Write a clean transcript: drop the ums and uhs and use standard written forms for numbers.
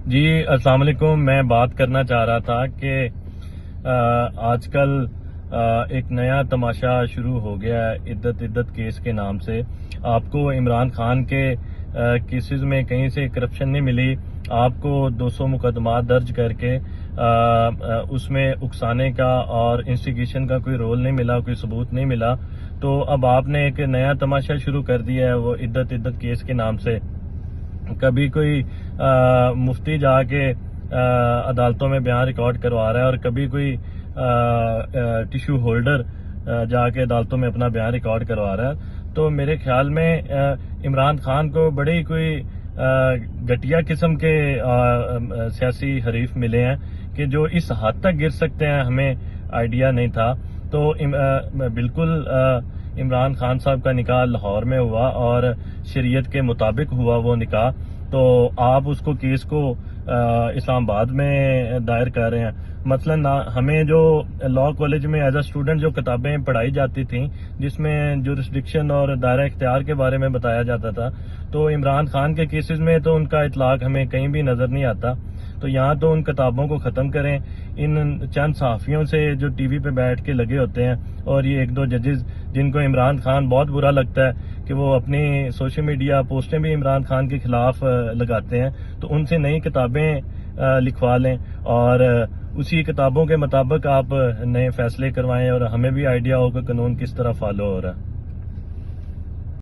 जी अस्सलाम वालेकुम। मैं बात करना चाह रहा था कि आजकल एक नया तमाशा शुरू हो गया है इद्दत इद्दत केस के नाम से। आपको इमरान खान के केसेस में कहीं से करप्शन नहीं मिली। आपको 200 मुकदमा दर्ज करके उसमें उकसाने का और इंस्टिगेशन का कोई रोल नहीं मिला, कोई सबूत नहीं मिला। तो अब आपने एक नया तमाशा शुरू कर दिया है वो इद्दत इद्दत केस के नाम से। कभी कोई मुफ्ती जाके अदालतों में बयान रिकॉर्ड करवा रहा है और कभी कोई टिश्यू होल्डर जाके अदालतों में अपना बयान रिकॉर्ड करवा रहा है। तो मेरे ख्याल में इमरान खान को बड़े ही कोई घटिया किस्म के सियासी हरीफ मिले हैं कि जो इस हद तक गिर सकते हैं, हमें आइडिया नहीं था। तो बिल्कुल इमरान खान साहब का निकाह लाहौर में हुआ और शरीयत के मुताबिक हुआ वो निकाह। तो आप उसको केस को इस्लामाबाद में दायर कर रहे हैं। मसलन हमें जो लॉ कॉलेज में एज अ स्टूडेंट जो किताबें पढ़ाई जाती थी जिसमें जुरिस्डिक्शन और दायरा इख्तियार के बारे में बताया जाता था, तो इमरान खान के केसेस में तो उनका इतलाक हमें कहीं भी नजर नहीं आता। तो यहाँ तो उन किताबों को खत्म करें। इन चंद सहाफियों से जो टीवी पे बैठ के लगे होते हैं और ये एक दो जजेस जिनको इमरान खान बहुत बुरा लगता है कि वो अपनी सोशल मीडिया पोस्टें भी इमरान खान के खिलाफ लगाते हैं, तो उनसे नई किताबें लिखवा लें और उसी किताबों के मुताबिक आप नए फैसले करवाएं और हमें भी आइडिया हो कि कानून किस तरह फॉलो हो रहा है।